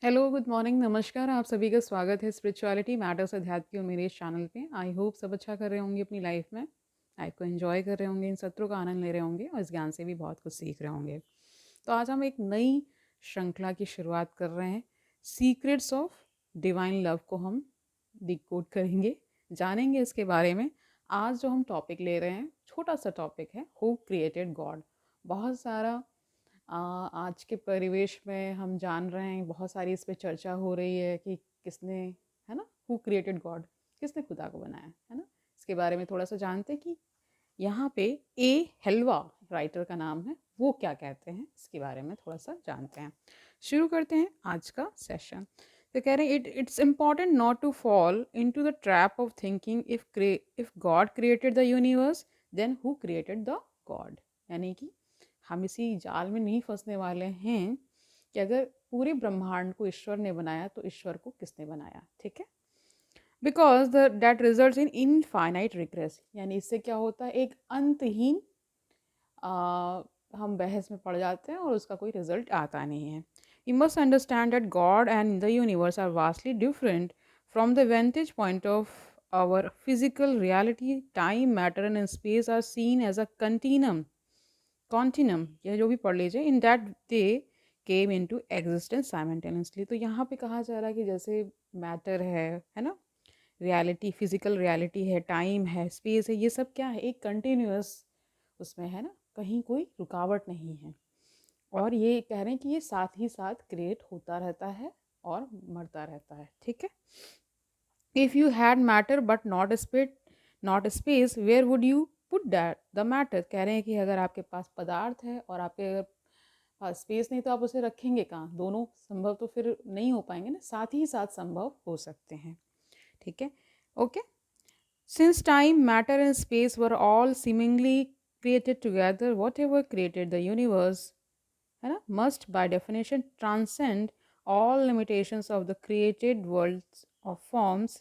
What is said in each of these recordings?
Hello, good morning, नमस्कार। आप सभी का स्वागत है स्पिरिचुअलिटी मैटर्स अध्यात्म की और मेरे इस चैनल पे। आई होप सब अच्छा कर रहे होंगे अपनी लाइफ में। लाइफ को एंजॉय कर रहे होंगे, इन सत्रों का आनंद ले रहे होंगे और इस ज्ञान से भी बहुत कुछ सीख रहे होंगे। तो आज हम एक नई श्रृंखला की शुरुआत कर रहे हैं। सीक्रेट्स ऑफ डिवाइन लव को हम डिकोड करेंगे, जानेंगे इसके बारे में। आज जो हम टॉपिक ले रहे हैं, छोटा सा टॉपिक है, हु क्रिएटेड गॉड। बहुत सारा आज के परिवेश में हम जान रहे हैं, बहुत सारी इस पे चर्चा हो रही है कि किसने, है ना, हु क्रिएटेड गॉड, किसने खुदा को बनाया है ना। इसके बारे में थोड़ा सा जानते हैं कि यहाँ पे ए हेलवा राइटर का नाम है, वो क्या कहते हैं, इसके बारे में थोड़ा सा जानते हैं। शुरू करते हैं आज का सेशन। तो कह रहे हैं it's important not to fall into the trap of thinking if God created the universe then who created the God. यानी कि हम इसी जाल में नहीं फंसने वाले हैं कि अगर पूरे ब्रह्मांड को ईश्वर ने बनाया तो ईश्वर को किसने बनाया। ठीक है, because that result in infinite regress. यानी इससे क्या होता है, एक अंतहीन हम बहस में पड़ जाते हैं और उसका कोई रिजल्ट आता नहीं है। You must understand that God and the universe are vastly different from the vantage point of our physical reality. Time, matter and space are seen as a continuum, यह जो भी पढ़ लीजिए, in that they came into existence simultaneously. तो यहाँ पे कहा जा रहा है कि जैसे मैटर है ना, रियलिटी, फिजिकल रियलिटी है, टाइम है, स्पेस है, ये सब क्या है, एक कंटिन्यूअस उसमें है ना, कहीं कोई रुकावट नहीं है। और ये कह रहे हैं कि ये साथ ही साथ क्रिएट होता रहता है और मरता रहता है। ठीक है, if you had matter but not space where would you put that the matter. कह रहे हैं कि अगर आपके पास पदार्थ है और आपके अगर पास स्पेस नहीं तो आप उसे रखेंगे कहाँ। दोनों संभव तो फिर नहीं हो पाएंगे ना, साथ ही साथ संभव हो सकते हैं। ठीक है, okay. Since time, matter and space were all seemingly created together, what ever created the universe, है ना, must by definition transcend all limitations of the created worlds of forms.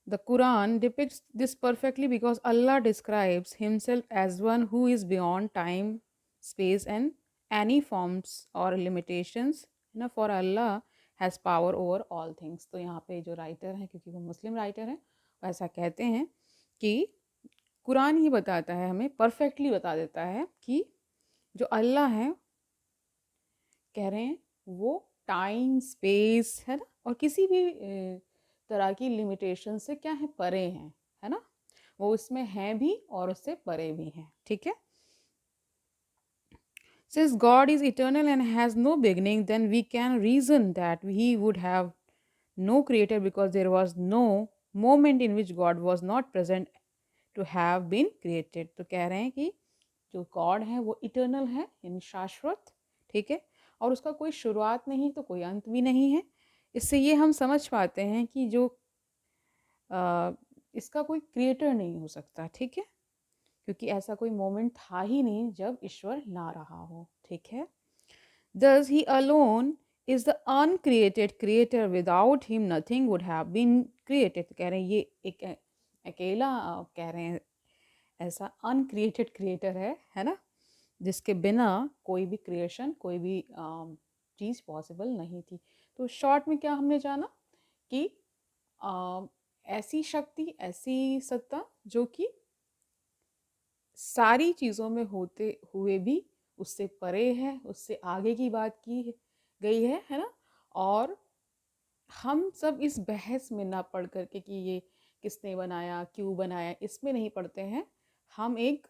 The Quran depicts this perfectly because Allah describes himself as one who is beyond time, space and any forms or limitations. You know, for Allah has power over all things. तो यहाँ पे जो writer हैं, क्योंकि वो मुस्लिम writer हैं, वो ऐसा कहते हैं कि कुरान ही बताता है, हमें परफेक्टली बता देता है कि जो अल्लाह है, कह रहे हैं, वो टाइम, स्पेस, है ना, और किसी भी तरह की लिमिटेशन से क्या है, परे हैं, है ना। वो उसमें हैं भी और उससे परे भी हैं। ठीक है, since God is eternal and has no beginning, then we can reason that he would have no creator because there was no moment in which God was not present to have been created. तो कह रहे हैं कि जो God है वो eternal है, यानी शाश्वत। ठीक है, और उसका कोई शुरुआत नहीं तो कोई अंत भी नहीं है। इससे ये हम समझ पाते हैं कि जो आ, इसका कोई क्रिएटर नहीं हो सकता। ठीक है, क्योंकि ऐसा कोई मोमेंट था ही नहीं जब ईश्वर ना रहा हो। ठीक है, thus he alone is the uncreated creator, without him nothing would have been created। कह रहे हैं ये एक अकेला कह रहे हैं ऐसा अनक्रिएटेड क्रिएटर है ना, जिसके बिना कोई भी क्रिएशन, कोई भी चीज़ पॉसिबल नहीं थी। तो शॉर्ट में क्या हमने जाना कि ऐसी शक्ति, ऐसी सत्ता जो कि सारी चीज़ों में होते हुए भी उससे परे है, उससे आगे की बात की गई है ना। और हम सब इस बहस में ना पढ़ करके कि ये किसने बनाया, क्यों बनाया, इसमें नहीं पढ़ते हैं। हम एक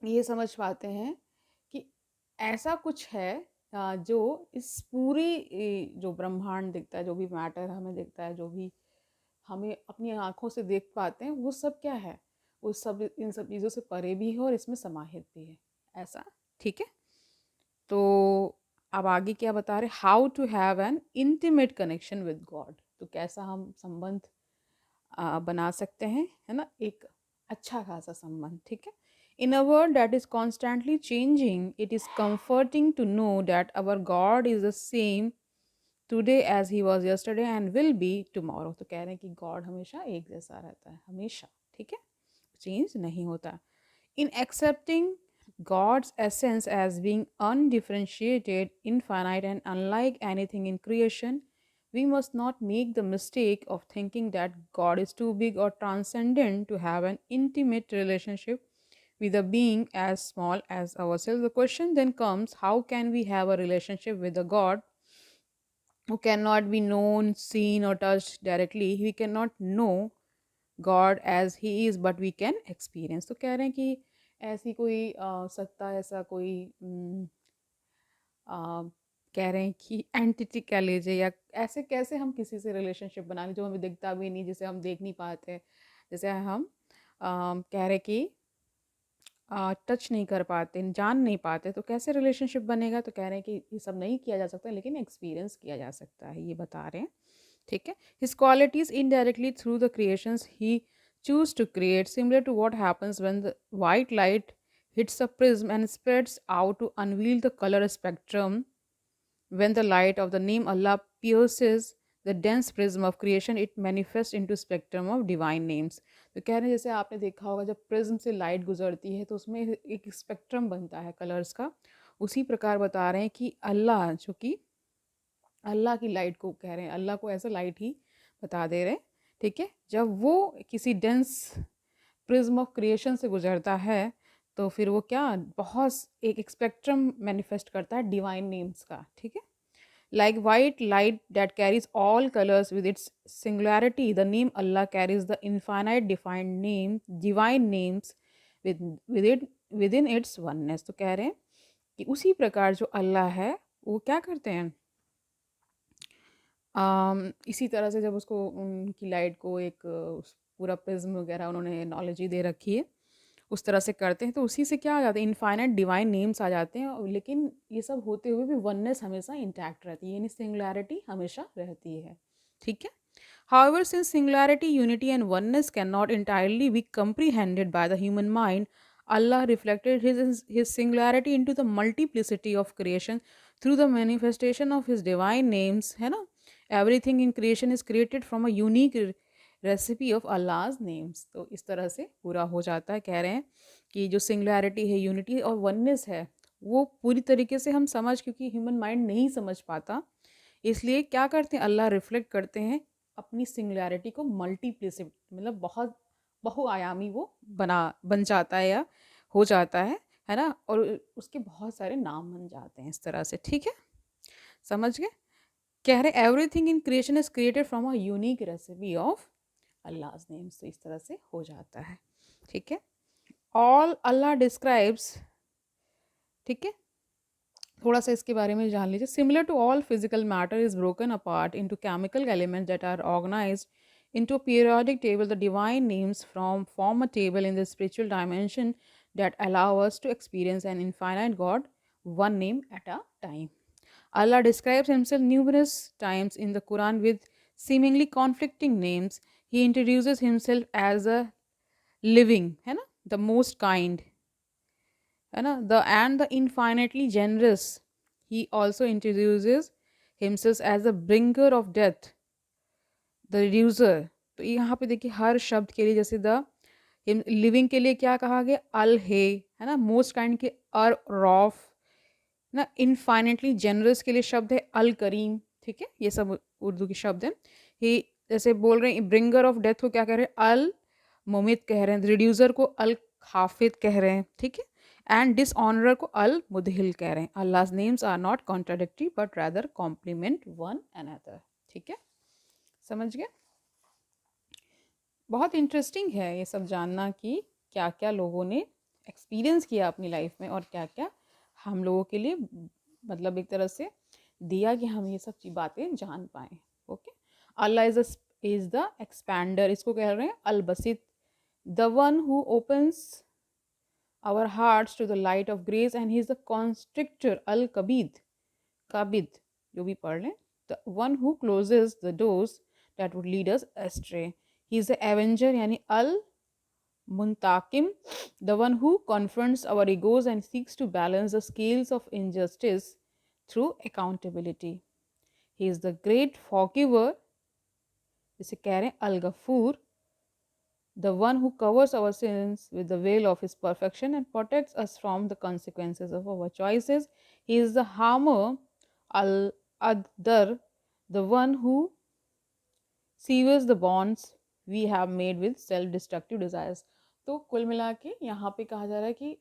ये समझ पाते हैं कि ऐसा कुछ है जो इस पूरी जो ब्रह्मांड दिखता है, जो भी मैटर हमें दिखता है, जो भी हमें अपनी आंखों से देख पाते हैं, वो सब क्या है, वो सब इन सब चीज़ों से परे भी है और इसमें समाहित भी है, ऐसा। ठीक है, तो अब आगे क्या बता रहे, how to have an intimate connection with God. तो कैसा हम संबंध बना सकते हैं, है ना, एक अच्छा खासा संबंध। ठीक है, in a world that is constantly changing, it is comforting to know that our God is the same today as he was yesterday and will be tomorrow. तो कह रहे हैं कि गॉड हमेशा एक जैसा रहता है, हमेशा। ठीक है, चेंज नहीं होता। In accepting God's essence as being undifferentiated, infinite, and unlike anything in creation, we must not make the mistake of thinking that God is too big or transcendent to have an intimate relationship with a being as small as ourselves. The question then comes, how can we have a relationship with a God who cannot be known, seen, or touched directly? We cannot know God as he is but we can experience. तो कह रहे हैं कि ऐसी कोई सत्ता, ऐसा कोई कह रहे हैं कि एंटिटी कह लीजिए, या ऐसे कैसे हम किसी से रिलेशनशिप बना लें जो हमें दिखता भी नहीं, जिसे हम देख नहीं पाते, जैसे हम कह रहे कि टच नहीं कर पाते, जान नहीं पाते, तो कैसे रिलेशनशिप बनेगा? तो कह रहे हैं कि ये सब नहीं किया जा सकता, लेकिन एक्सपीरियंस किया जा सकता है, ये बता रहे हैं। ठीक है, his qualities indirectly through the creations he choose to create, similar to what happens when the white light hits a prism and spreads out to unveil the color spectrum. When the light of the name Allah pierces the dense prism of creation, it manifests into spectrum of divine names. तो कह रहे हैं जैसे आपने देखा होगा जब prism से लाइट गुजरती है तो उसमें एक स्पेक्ट्रम बनता है कलर्स का। उसी प्रकार बता रहे हैं कि अल्लाह, जो कि अल्लाह की लाइट को कह रहे हैं, अल्लाह को ऐसा लाइट ही बता दे रहे हैं। ठीक है, जब वो किसी डेंस प्रिज्म ऑफ क्रिएशन से गुजरता है तो फिर वो क्या बहुत एक स्पेक्ट्रम मैनिफेस्ट करता है डिवाइन नेम्स का। ठीक है, like white light that carries all colors with its singularity, the name Allah carries the infinite defined name, divine names with with it within its oneness। तो कह रहे हैं कि उसी प्रकार जो अल्लाह है वो क्या करते हैं, इसी तरह से जब उसको उनकी लाइट को एक पूरा प्रिज्म वगैरह उन्होंने एनोलॉजी दे रखी है, उस तरह से करते हैं तो उसी से क्या आ जाता है, इनफाइनाइट डिवाइन नेम्स आ जाते हैं। लेकिन ये सब होते हुए भी वननेस हमेशा इंटैक्ट रहती है, यानी सिंगुलैरिटी हमेशा रहती है। ठीक है, however, since singularity, unity, and oneness cannot entirely be comprehended by the human mind, Allah reflected his singularity into the multiplicity of creation through the manifestation of his divine names, है ना? Everything in creation is created from a unique recipe of Allah's names. तो इस तरह से पूरा हो जाता है। कह रहे हैं कि जो सिंगुलैरिटी है, यूनिटी और वननेस है, वो पूरी तरीके से हम समझ, क्योंकि ह्यूमन माइंड नहीं समझ पाता, इसलिए क्या करते हैं, अल्लाह रिफ्लेक्ट करते हैं अपनी सिंगुलैरिटी को मल्टीप्लिसिट, मतलब बहुत बहुआयामी वो बन जाता है या हो जाता है ना? और उसके बहुत सारे नाम बन जाते हैं इस तरह से। ठीक है, समझ गए? कह रहे everything in creation is created from a unique recipe of Allah's names. तो इस तरह से हो जाता है। ठीक है, ऑल अल्लाह डिस्क्राइब्स। ठीक है, थोड़ा सा इसके बारे में जान लीजिए। Similar to all physical matter is broken apart into chemical elements that are organised into a periodic table, the divine names form a table in the spiritual dimension that allow us to experience an infinite God, one name at a time. Allah describes himself numerous times in the Quran with seemingly conflicting names. He introduces himself as a living, है ना, the most kind, है ना, the and the infinitely generous. He also introduces himself as the bringer of death, the reducer. तो यहाँ पे देखिए हर शब्द के लिए, जैसे द लिविंग के लिए क्या कहा गया, अल है ना, मोस्ट काइंड के अर रॉफ ना, इनफाइनेटली जेनरस के लिए शब्द है अल करीम। ठीक है, ये सब उर्दू के शब्द हैं। ही जैसे बोल रहे हैं ब्रिंगर ऑफ डेथ को क्या कह रहे हैं, अल मुमित कह रहे हैं, रिड्यूसर को अल खाफिद कह रहे हैं। ठीक है, एंड डिसऑनरर को अल मुदहिल कह रहे हैं। Allah's names are not contradictory but rather complement one another. ठीक है, समझ गए? बहुत इंटरेस्टिंग है ये सब जानना कि क्या क्या लोगों ने एक्सपीरियंस किया अपनी लाइफ में और क्या क्या हम लोगों के लिए मतलब एक तरह से दिया कि हम ये सब बातें जान पाएँ। Okay, Allah is the expander, इसको कह रहे हैं Al Basit, the one who opens our hearts to the light of grace, and he is the constrictor Al Qabid, Qabid जो भी पढ़ लें, the one who closes the doors that would lead us astray. He is the avenger यानी Al Muntakim, the one who confronts our egos and seeks to balance the scales of injustice through accountability. He is the great forgiver, जिसे कह रहे हैं अल Ghafoor, the one who covers our sins with the veil of his perfection and protects us from the consequences of our choices. He is the harmer al adar, the one who severs the bonds we have made with self destructive desires. तो कुल मिला के यहाँ पे कहा जा रहा है कि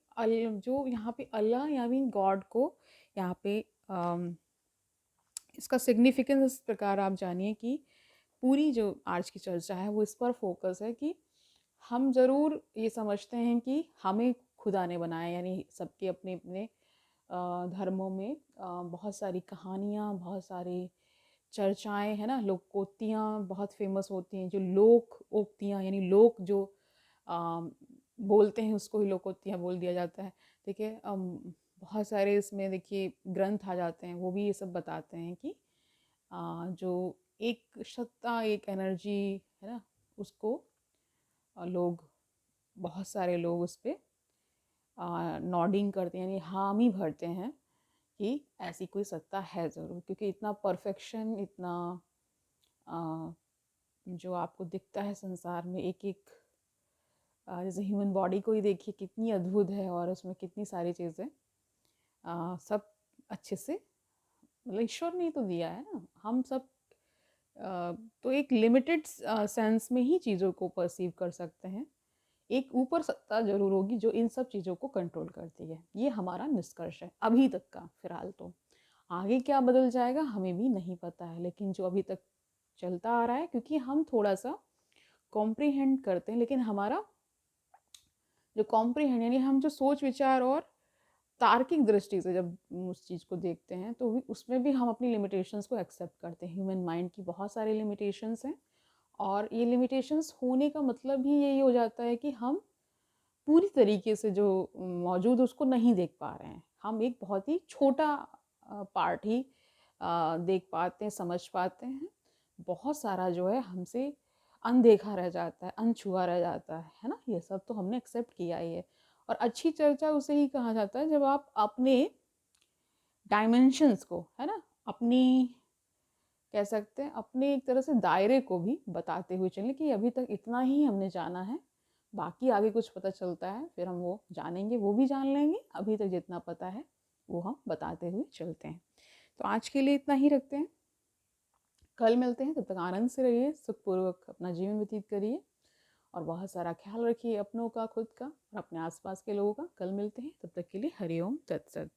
जो यहाँ पे अल्लाह या मीन गॉड को यहाँ पे इसका सिग्निफिकेंस इस प्रकार आप जानिए कि पूरी जो आज की चर्चा है वो इस पर फोकस है कि हम ज़रूर ये समझते हैं कि हमें खुदा ने बनाया, यानी सबके अपने अपने धर्मों में बहुत सारी कहानियाँ, बहुत सारी चर्चाएं है ना, लोकोक्तियाँ बहुत फेमस होती हैं। जो लोकोक्तियाँ यानी लोक जो बोलते हैं उसको ही लोकोक्तियाँ बोल दिया जाता है। ठीक है, बहुत सारे इसमें देखिए ग्रंथ आ जाते हैं, वो भी ये सब बताते हैं कि जो एक सत्ता, एक एनर्जी है ना, उसको लोग, बहुत सारे लोग उस पर नॉडिंग करते हैं, यानी हामी भरते हैं कि ऐसी कोई सत्ता है ज़रूर, क्योंकि इतना परफेक्शन, इतना जो आपको दिखता है संसार में, एक एक जैसे ह्यूमन बॉडी को ही देखिए कितनी अद्भुत है और उसमें कितनी सारी चीज़ें सब अच्छे से, मतलब ईश्वर ने तो दिया है ना। हम सब तो एक लिमिटेड सेंस में ही चीज़ों को परसीव कर सकते हैं। एक ऊपर सत्ता जरूर होगी जो इन सब चीज़ों को कंट्रोल करती है। ये हमारा निष्कर्ष है अभी तक का। फिलहाल तो आगे क्या बदल जाएगा हमें भी नहीं पता है, लेकिन जो अभी तक चलता आ रहा है, क्योंकि हम थोड़ा सा कॉम्प्रीहेंड करते हैं, लेकिन हमारा जो कॉम्प्रीहेंड यानी हम जो सोच विचार और तार्किक दृष्टि से जब उस चीज़ को देखते हैं तो उसमें भी हम अपनी लिमिटेशंस को एक्सेप्ट करते हैं। ह्यूमन माइंड की बहुत सारी लिमिटेशंस हैं, और ये लिमिटेशंस होने का मतलब ही यही हो जाता है कि हम पूरी तरीके से जो मौजूद उसको नहीं देख पा रहे हैं। हम एक बहुत ही छोटा पार्ट ही देख पाते हैं, समझ पाते हैं। बहुत सारा जो है हमसे अनदेखा रह जाता है, अनछुआ रह जाता है ना। ये सब तो हमने एक्सेप्ट किया ही है। और अच्छी चर्चा उसे ही कहा जाता है जब आप अपने डायमेंशंस को, है ना, अपनी, कह सकते हैं अपने एक तरह से दायरे को भी बताते हुए चलें कि अभी तक इतना ही हमने जाना है, बाकी आगे कुछ पता चलता है फिर हम वो जानेंगे, वो भी जान लेंगे। अभी तक जितना पता है वो हम बताते हुए चलते हैं। तो आज के लिए इतना ही रखते हैं, कल मिलते हैं। तब तक आनंद से रहिए, सुखपूर्वक अपना जीवन व्यतीत करिए और बहुत सारा ख्याल रखिए अपनों का, खुद का और अपने आसपास के लोगों का। कल मिलते हैं, तब तक के लिए हरिओम तत्सत।